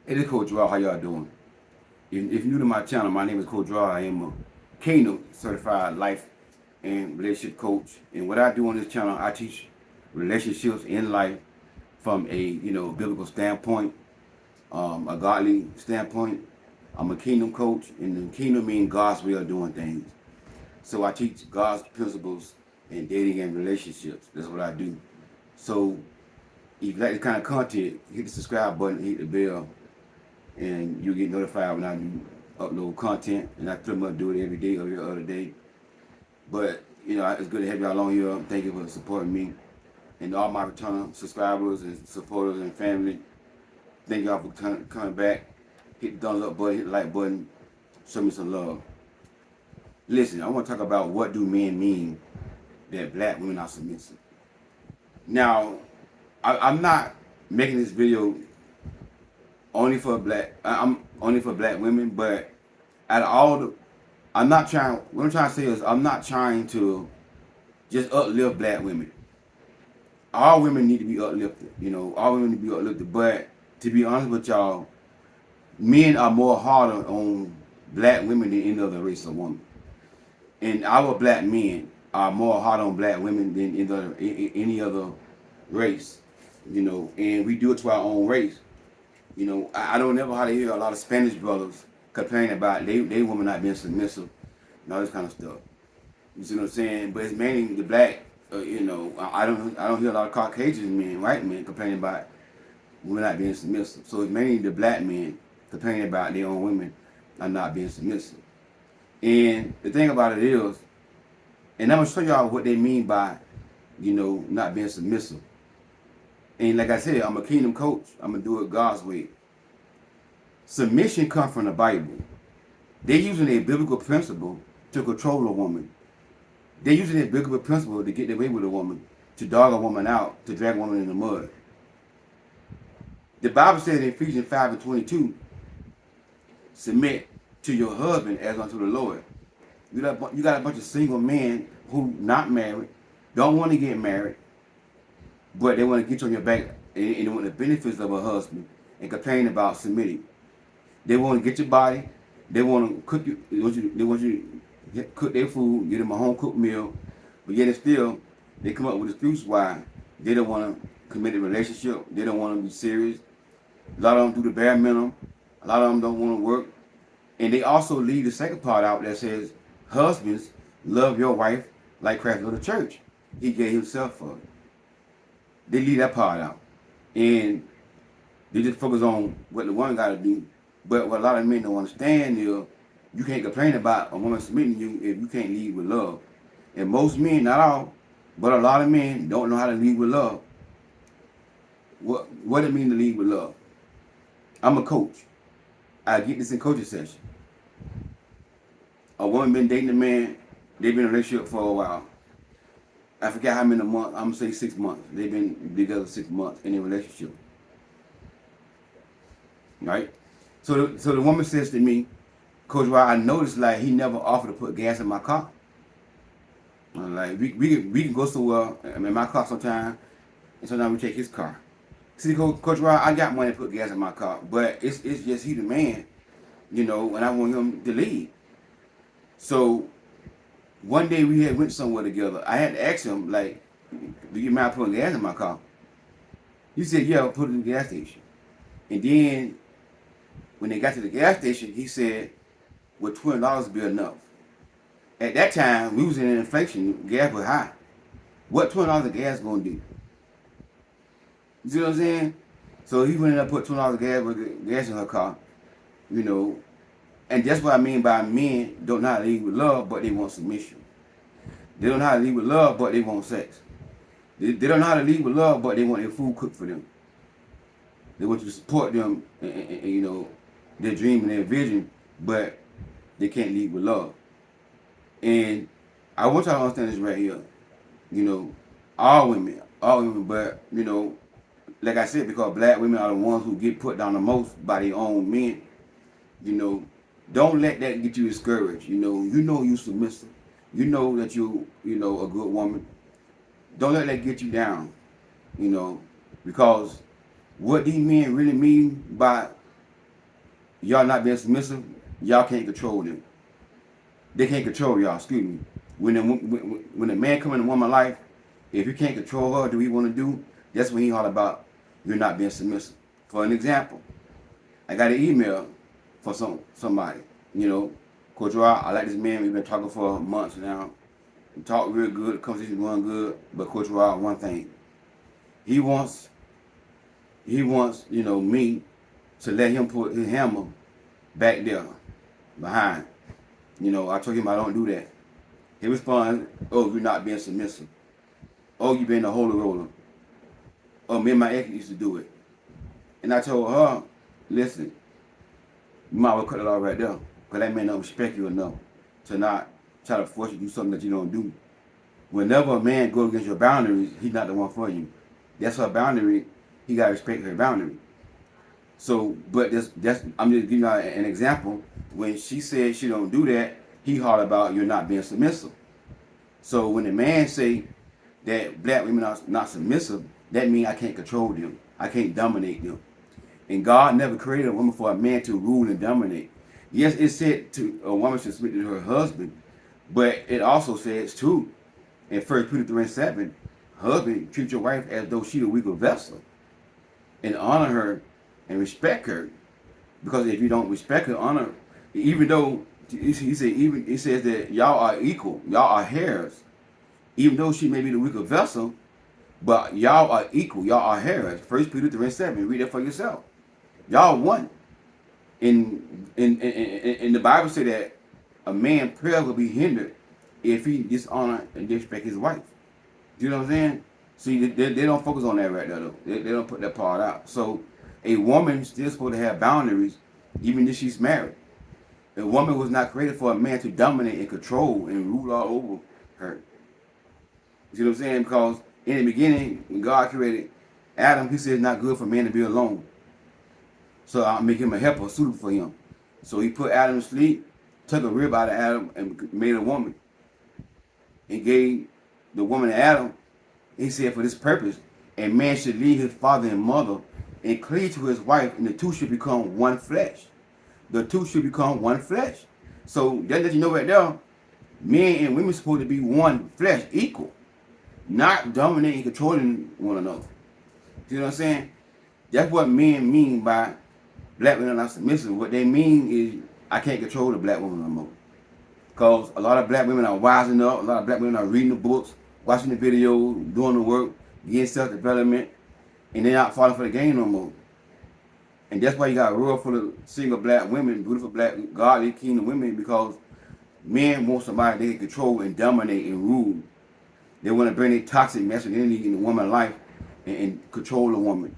It is Coach Raw. How y'all doing? If you're new to my channel, my name is Coach Raw. I am a Kingdom certified life and relationship coach. And what I do on this channel, I teach relationships in life from a biblical standpoint, a godly standpoint. I'm a Kingdom coach, and the Kingdom means God's way of doing things. So I teach God's principles in dating and relationships. That's what I do. So if you like this kind of content, hit the subscribe button, hit the bell, and you'll get notified when I do upload content. And I pretty much do it every day or every other day. But it's good to have y'all on here. Thank you for supporting me and all my return subscribers and supporters and family. Thank y'all for coming back. Hit the thumbs up button, hit the like button, show me some love. Listen, I want to talk about what do men mean that black women are submissive. Now, I'm not making this video only for black. I'm only for black women, but out of all the, I'm not trying. What I'm trying to say is, I'm not trying to just uplift black women. All women need to be uplifted. All women need to be uplifted. But to be honest with y'all, men are more harder on black women than any other race of woman. And our black men are more hard on black women than any other race. And we do it to our own race. I don't ever how to hear a lot of Spanish brothers complain about they women not being submissive and all this kind of stuff. You see what I'm saying? But it's mainly the black. I don't hear a lot of Caucasian men, white men, complaining about women not being submissive. So it's mainly the black men complaining about their own women are not being submissive. And the thing about it is, and I'm gonna show y'all what they mean by, not being submissive. And like I said, I'm a Kingdom coach. I'm gonna do it God's way. Submission comes from the Bible. They're using a biblical principle to control a woman. They're using a biblical principle to get their way with a woman, to dog a woman out, to drag a woman in the mud. The Bible says in Ephesians 5:22, submit to your husband as unto the Lord. You got a bunch of single men who not married, don't want to get married, but they want to get you on your back and they want the benefits of a husband and complain about submitting. They want to get your body. They want to cook you. They want you to cook their food, get them a home cooked meal, but yet still they come up with excuses why they don't want to commit a relationship. They don't want to be serious. A lot of them do the bare minimum. A lot of them don't want to work. And they also leave the second part out that says, husbands, love your wife like Christ loved the church. He gave himself for it. They leave that part out. And they just focus on what the woman got to do. But what a lot of men don't understand is, you can't complain about a woman submitting to you if you can't lead with love. And most men, not all, but a lot of men don't know how to lead with love. What it mean to lead with love? I'm a coach. I get this in coaching session. A woman been dating a man, they've been in a relationship for a while. I forget how many months, I'm gonna say 6 months. They've been together 6 months in a relationship. Right? So the woman says to me, Coach, well, I noticed like he never offered to put gas in my car. I'm like, we can go somewhere in my car sometime, and sometimes we take his car. See, Coach Rod, I got money to put gas in my car, but it's just he the man, and I want him to lead. So one day we had went somewhere together. I had to ask him, like, do you mind putting gas in my car? He said, yeah, I'll put it in the gas station. And then when they got to the gas station, he said, would $20 be enough? At that time, we was in inflation, gas was high. What $20 of gas gonna do? You see what I'm saying? So he went in and put $20 gas in her car, and that's what I mean by men don't know how to lead with love, but they want submission. They don't know how to lead with love, but they want sex. They don't know how to lead with love, but they want their food cooked for them. They want you to support them, and their dream and their vision, but they can't lead with love. And I want y'all to understand this right here. All women, but like I said, because black women are the ones who get put down the most by their own men. Don't let that get you discouraged. You submissive. You know that you a good woman. Don't let that get you down. Because what these men really mean by y'all not being submissive, y'all can't control them. They can't control y'all, excuse me. When a man come in a woman's life, if you can't control her, do what he want to do, that's when he holler about you're not being submissive. For an example, I got an email for somebody, you know, Coach Rod, I like this man, we've been talking for months now. We talk real good, the conversation going good, but Coach Rod, one thing, he wants, you know, me to let him put his hammer back there, behind. You know, I told him I don't do that. He responds, oh, you're not being submissive. Oh, you being a holy roller. Oh, me and my ex used to do it. And I told her, listen, you might well cut it off right there. Because that man don't respect you enough to not try to force you to do something that you don't do. Whenever a man goes against your boundaries, he's not the one for you. That's her boundary. He got to respect her boundary. So, but I'm just giving you an example. When she said she don't do that, he hollered about you're not being submissive. So when the man say that black women are not submissive, that means I can't control them. I can't dominate them. And God never created a woman for a man to rule and dominate. Yes, it said to a woman should submit to her husband, but it also says too, in 1 Peter 3:7, husband, treat your wife as though she a weaker vessel, and honor her and respect her. Because if you don't respect her, honor, even though he says that y'all are equal, y'all are heirs. Even though she may be the weaker vessel, but y'all are equal, y'all are heirs. 1 Peter 3:7, read that for yourself. Y'all one. In the Bible say that a man's prayer will be hindered if he dishonor and disrespect his wife. You know what I'm saying? See, they don't focus on that right there though. They don't put that part out. So a woman still supposed to have boundaries, even if she's married. A woman was not created for a man to dominate and control and rule all over her. You see what I'm saying? Because in the beginning, when God created Adam, he said it's not good for man to be alone. So I'll make him a helper suitable for him. So he put Adam to sleep, took a rib out of Adam and made a woman. And gave the woman to Adam. He said for this purpose, a man should leave his father and mother and cleave to his wife, and the two should become one flesh. The two should become one flesh. So that lets you know right there, men and women supposed to be one flesh, equal. Not dominating and controlling one another. You know what I'm saying? That's what men mean by black women are not submissive. What they mean is I can't control the black woman no more. Because a lot of black women are wising up, a lot of black women are reading the books, watching the videos, doing the work, getting self-development, and they're not falling for the game no more. And that's why you got a world full of single black women, beautiful black, godly, kingdom women, because men want somebody they can control and dominate and rule. They want to bring their toxic masculinity in the woman's life and control the woman.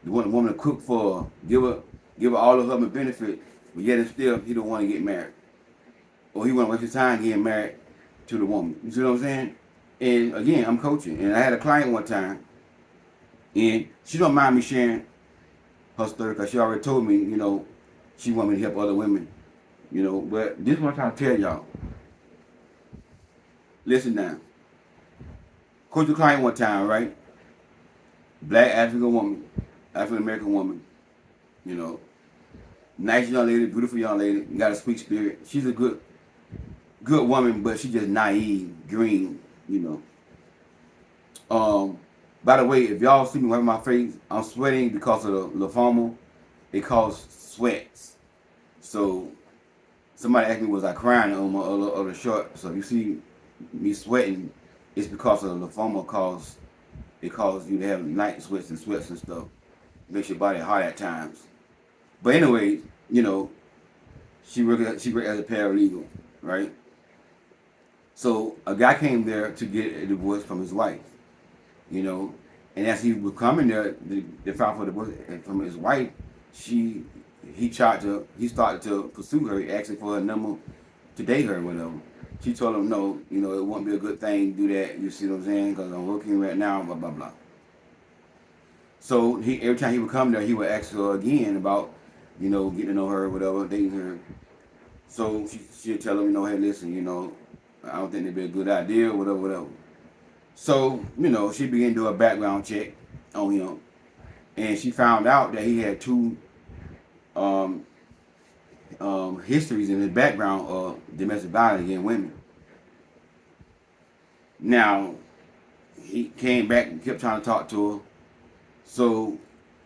They want the woman to cook for her, give her all the husband benefit, but yet and still he don't want to get married. Or he want to waste his time getting married to the woman. You see what I'm saying? And again, I'm coaching. And I had a client one time, and she don't mind me sharing her story because she already told me, you know, she want me to help other women. You know, but this is what I'm trying to tell y'all. Listen now. Coach a client one time, right? Black African woman, African American woman, you know, nice young lady, beautiful young lady, got a sweet spirit. She's a good woman, but she's just naive, green, you know. By the way, if y'all see me wiping my face, I'm sweating because of the lymphoma. It caused sweats. So somebody asked me, was I crying on my other shirt? So if you see me sweating, it's because of the lymphoma it causes you to have night sweats and stuff. Makes your body hot at times. But anyway, you know, she worked as a paralegal, right? So a guy came there to get a divorce from his wife, you know, and as he was coming there, they filed for divorce from his wife. He started to pursue her, asking for her number to date her or whatever. She told him no, you know, it wouldn't be a good thing to do that. You see what I'm saying? Because I'm working right now, blah blah blah. So every time he would come there, he would ask her again about, you know, getting to know her, whatever, dating her. So she'd tell him, you know, hey, listen, you know, I don't think it'd be a good idea, whatever. So, you know, she began to do a background check on him. And she found out that he had two histories and his background of domestic violence against women. Now, he came back and kept trying to talk to her. So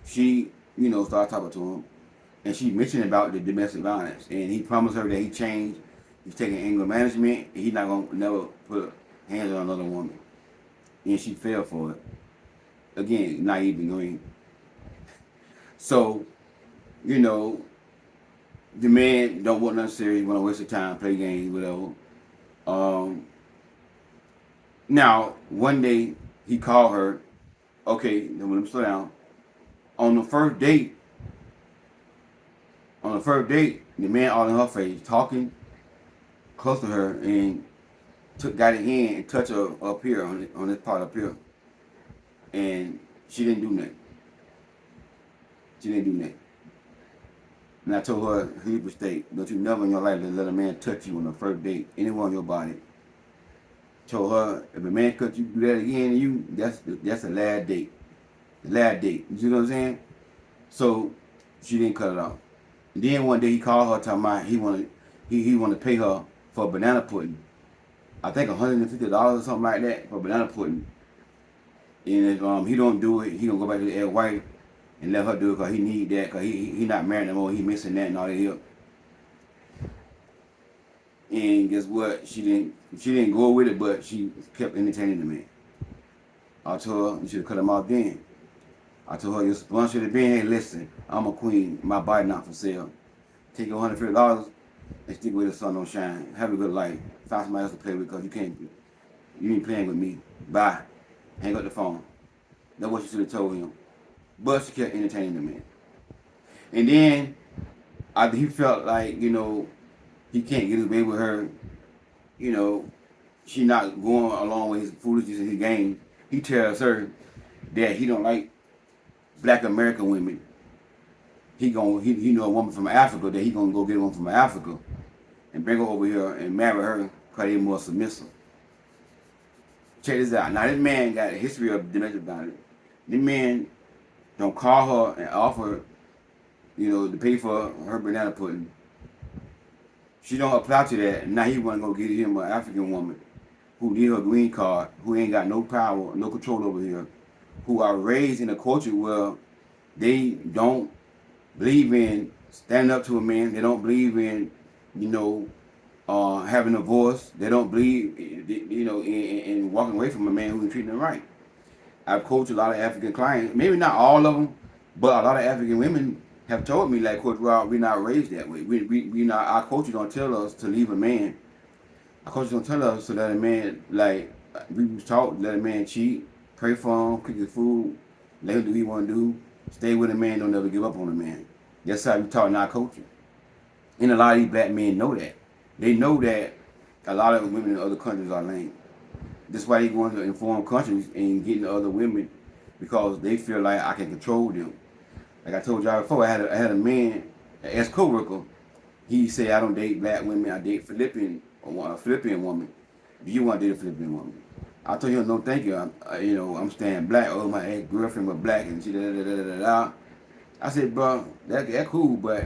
she, started talking to him. And she mentioned about the domestic violence. And he promised her that he changed. He's taking anger management. And he's not going to never put hands on another woman. And she fell for it. Again, naive and green. So, the man don't want nothing serious, want to waste of time, play games, whatever. Now, one day, he called her. Okay, then let him slow down. On the first date, the man all in her face, talking close to her, and got his hand and touched her up here, on this part up here. And she didn't do nothing. And I told her, huge mistake. Don't you never in your life let a man touch you on the first date, anywhere on your body. Told her, if a man cut you, do that again to you, that's the last date. The last date. You see what I'm saying? So she didn't cut it off. And then one day he called her talking about he wanted to pay her for banana pudding. I think $150 or something like that for banana pudding. And if he don't do it, he gonna go back to the ex-wife and let her do it because he need that, because he not married no more, he missing that and all that here. And guess what? She didn't go with it, but she kept entertaining the man. I told her you should have cut him off then. I told her your response should have been, hey, listen, I'm a queen, my body not for sale. Take your $150 and stick with the sun don't shine. Have a good life. Find somebody else to play with because you ain't playing with me. Bye. Hang up the phone. That's what she should have told him. But she kept entertaining the man. And then after he felt like, he can't get away with her, she not going along with his foolishness and his game. He tells her that he don't like black American women. He know a woman from Africa, that he gonna go get a woman from Africa and bring her over here and marry her because they're more submissive. Check this out. Now this man got a history of domestic violence. This man don't call her and offer, to pay for her banana pudding. She don't apply to that. Now he want to go get him an African woman who need her green card, who ain't got no power, no control over here, who are raised in a culture where they don't believe in standing up to a man. They don't believe in, having a voice. They don't believe, in walking away from a man who's treating them right. I've coached a lot of African clients, maybe not all of them, but a lot of African women have told me, like, Coach Rob, we're not raised that way. We not, our coaches don't tell us to leave a man. Our coaches don't tell us to let a man, like, we was taught, let a man cheat, pray for him, cook his food, let him do what he want to do, stay with a man, don't ever give up on a man. That's how we taught in our culture. And a lot of these black men know that. They know that a lot of women in other countries are lame. That's why they go into informed countries and getting other women, because they feel like I can control them. Like I told y'all before, I had a man, an ex-co-worker. He said, I don't date black women, I date a Philippine woman. Do you want to date a Philippine woman? I told him, no, thank you. I'm staying black. Oh, my ex-girlfriend was black, and she da. I said, bro, that cool, but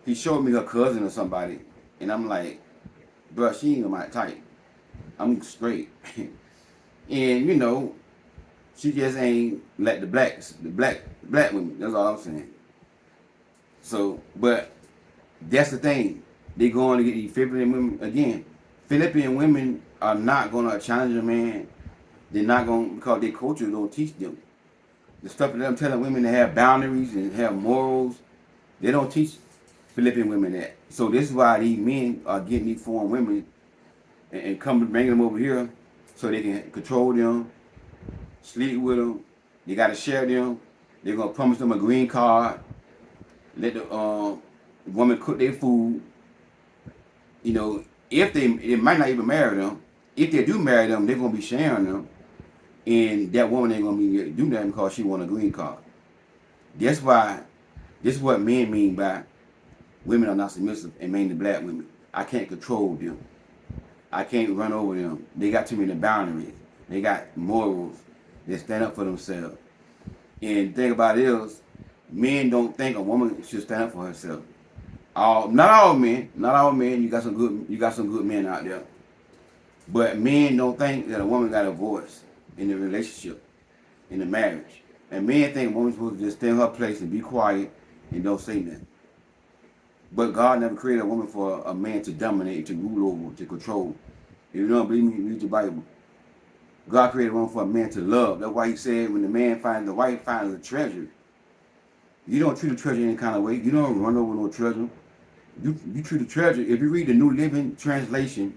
he showed me her cousin or somebody, and I'm like, bro, she ain't my type. I'm straight. And, she just ain't like the black women. That's all I'm saying. So, but that's the thing. They going to get these Philippine women again. Philippine women are not going to challenge a man. They're not going, because their culture don't teach them. The stuff that I'm telling women to have boundaries and have morals, they don't teach Philippine women that. So this is why these men are getting these foreign women and come bringing them over here so they can control them, sleep with them. They got to share them. They're going to promise them a green card. Let the woman cook their food. If they might not even marry them. If they do marry them, they're going to be sharing them. And that woman ain't going to be do nothing because she want a green card. That's why, this is what men mean by women are not submissive, and mainly black women. I can't control them. I can't run over them. They got too many boundaries. They got morals. They stand up for themselves. And the thing about it is, men don't think a woman should stand up for herself. Not all men. Not all men. You got some good men out there. But men don't think that a woman got a voice in the relationship, in the marriage. And men think a woman's supposed to just stay in her place and be quiet and don't say nothing. But God never created a woman for a man to dominate, to rule over, to control. If you don't believe me, read the Bible. God created a woman for a man to love. That's why he said when the man finds the wife finds a treasure, you don't treat a treasure any kind of way. You don't run over no treasure. You treat a treasure. If you read the New Living Translation,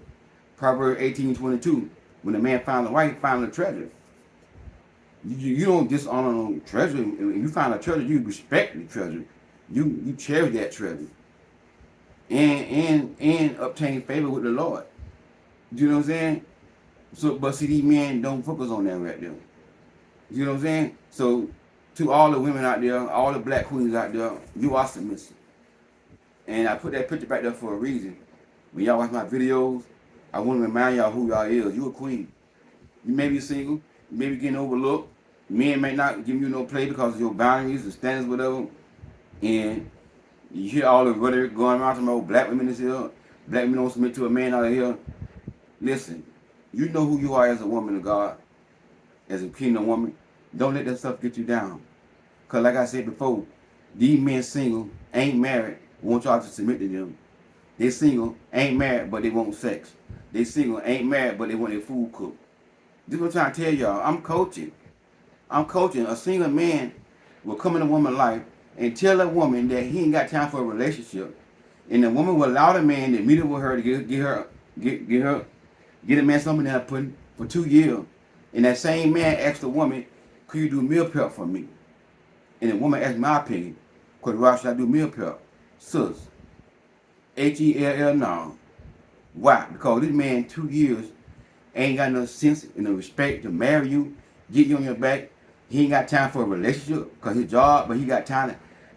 Proverbs 18:22, when a man finds a wife, finds a treasure. You don't dishonor no treasure. If you find a treasure, you respect the treasure. You cherish that treasure. And obtain favor with the Lord. You know what I'm saying? So, but see, these men don't focus on that right there. You know what I'm saying? So, to all the women out there, all the black queens out there, you are submissive. And I put that picture back there for a reason. When y'all watch my videos, I want to remind y'all who y'all is. You a queen. You may be single. You may be getting overlooked. Men may not give you no play because of your boundaries, the standards, whatever. And you hear all the rhetoric going around from old black women is here. Black women don't submit to a man out of here. Listen, you know who you are as a woman of God, as a kingdom woman. Don't let that stuff get you down. Because like I said before, these men single, ain't married, want y'all to submit to them. They single, ain't married, but they want sex. They single, ain't married, but they want their food cooked. This is what I'm trying to tell y'all. I'm coaching. A single man will come in a woman's life and tell a woman that he ain't got time for a relationship. And the woman will allow the man to meet up with her to get a man something that I put for 2 years. And that same man asked the woman, could you do meal prep for me? And the woman asked my opinion, because why should I do meal prep? Sus. H-E-L-L no. Why? Because this man 2 years ain't got no sense and no respect to marry you, get you on your back. He ain't got time for a relationship because his job, but he got time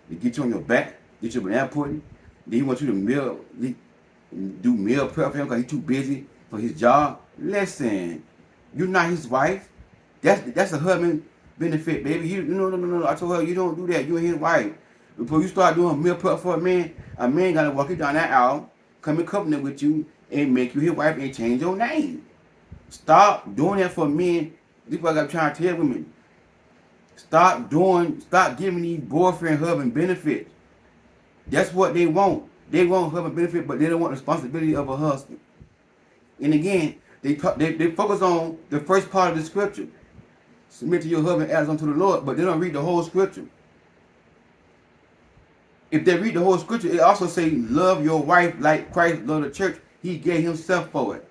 to get you on your back, get your banana pudding. Then he wants you to do meal prep for him because he's too busy for his job. Listen, you're not his wife. That's a husband benefit, baby. No. I told her you don't do that. You ain't his wife. Before you start doing meal prep for a man gotta walk you down that aisle, come in covenant with you, and make you his wife and change your name. Stop doing that for men. This is what I'm trying to tell women. Stop giving these boyfriend, husband benefits. That's what they want. They want husband benefit, but they don't want the responsibility of a husband. And again, they focus on the first part of the scripture. Submit to your husband as unto the Lord, but they don't read the whole scripture. If they read the whole scripture, it also says, love your wife like Christ loved the church. He gave himself for it.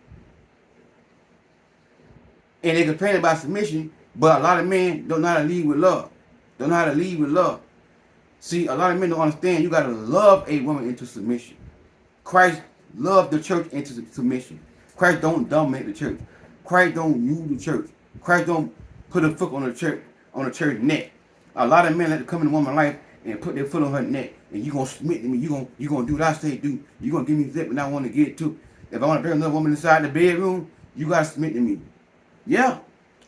And they complain about submission, but a lot of men don't know how to lead with love. See, a lot of men don't understand you got to love a woman into submission. Christ loved the church into submission. Christ don't dominate the church. Christ don't use the church. Christ don't put a foot on the church neck. A lot of men like to come in a woman's life and put their foot on her neck, and you gonna submit to me. You gonna do what I say do. You gonna give me zip when I want to get it too. If I want to bring another woman inside the bedroom, you gotta submit to me. Yeah,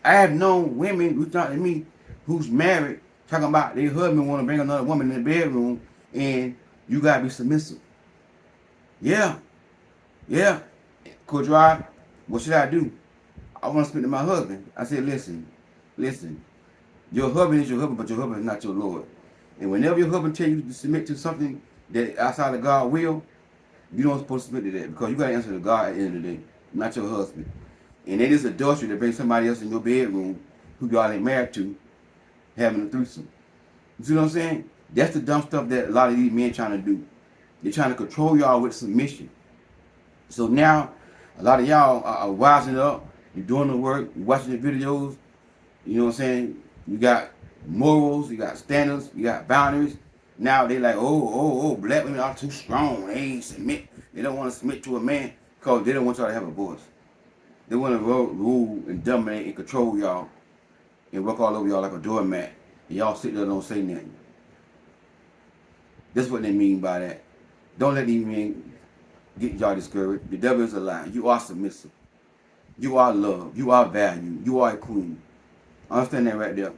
I have known women who talk to me who's married talking about their husband want to bring another woman in the bedroom, and you gotta be submissive. Yeah. Coach Rod, what should I do? I want to speak to my husband. I said, listen. Your husband is your husband, but your husband is not your Lord. And whenever your husband tells you to submit to something that outside of God's will, you don't supposed to submit to that because you got to answer to God at the end of the day, not your husband. And it is adultery to bring somebody else in your bedroom who y'all ain't married to, having a threesome. You see what I'm saying? That's the dumb stuff that a lot of these men trying to do. They're trying to control y'all with submission. So now, a lot of y'all are wising up. You're doing the work. You're watching the videos. You know what I'm saying? You got morals. You got standards. You got boundaries. Now they like, black women are too strong. They ain't submit. They don't want to submit to a man because they don't want y'all to have a voice. They want to rule and dominate and control y'all and work all over y'all like a doormat. And y'all sit there and don't say nothing. That's what they mean by that. Don't let these men get y'all discouraged. The devil is a lie. You are submissive. You are loved. You are valued. You are a queen. Understand that right there.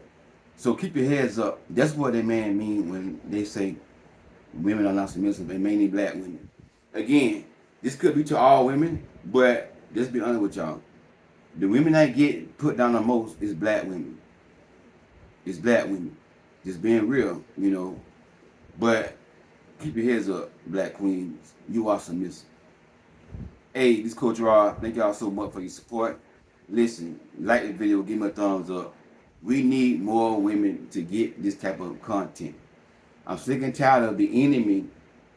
So keep your heads up. That's what they man mean when they say Women are not submissive, and mainly black women. Again, this could be to all women, but let's be honest with y'all. The women that get put down the most is black women. It's black women. Just being real, you know. But keep your heads up, black queens. You are submissive. Hey, this Coach Rod. Thank y'all so much for your support. Listen, like the video, give me a thumbs up. We need more women to get this type of content. I'm sick and tired of the enemy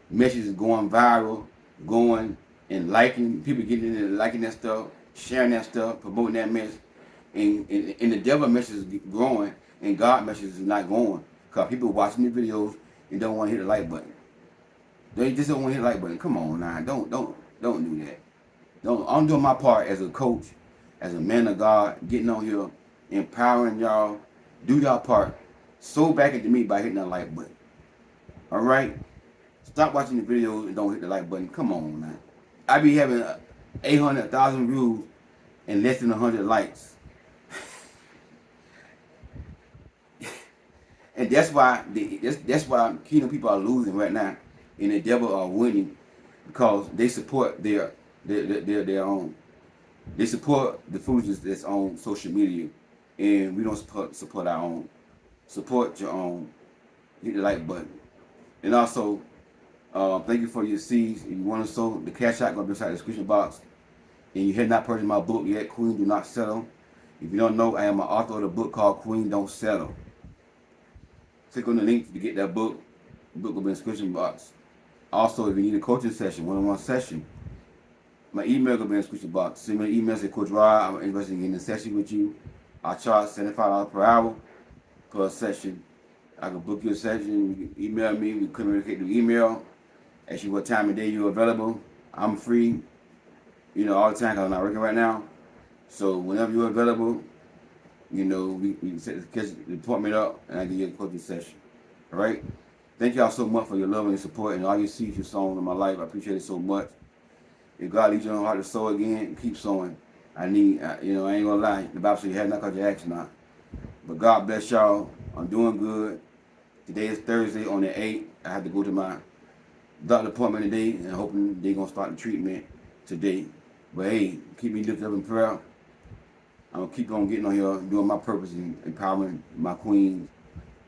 messages going viral, going and liking, people getting in and liking that stuff, sharing that stuff, promoting that message. And the devil message is growing and God message is not going. Because people watching the videos and don't want to hit the like button. They just don't want to hit the like button. Come on now. Don't do that. I'm doing my part as a coach, as a man of God, getting on here, empowering y'all. Do y'all part. Sow back into me by hitting that like button. Alright? Stop watching the videos and don't hit the like button. Come on now. I be having 800, 1,000 views and less than 100 likes. And that's why kingdom people are losing right now, and the devil are winning because they support their own. They support the foolishness that's on social media, and we don't support our own. Support your own. Hit the like button, and also thank you for your seeds. If you want to sow, the cash out gonna be inside the description box. And you have not purchased my book yet, Queen Do Not Settle. If you don't know, I am an author of the book called Queen Don't Settle. Click on the link to get that book. The book will be in the description box. Also, if you need a coaching session, one-on-one session, my email will be in the description box. Send me an email, say, Coach Rod, I'm interested in getting a session with you. I charge $75 per hour per session. I can book you a session. You can email me. We communicate through email. Ask you what time of day you're available. I'm free, you know, all the time because I'm not working right now. So whenever you're available, you know, we set the appointment up and I can get a coaching session. All right? Thank y'all so much for your love and your support and all your seeds you've sown in my life. I appreciate it so much. If God leads you on your heart to sow again, keep sowing. I ain't gonna lie. The Bible says you have not because you ask not. But God bless y'all. I'm doing good. Today is Thursday on the 8th. I have to go to my doctor appointment today and hoping they're gonna start the treatment today. But hey, keep me lifted up in prayer. I'm gonna keep on getting on here, doing my purpose and empowering my queens.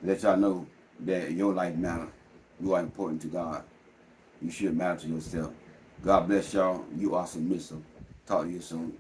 Let y'all know that your life matters. You are important to God. You should matter to yourself. God bless y'all. You are submissive. Talk to you soon.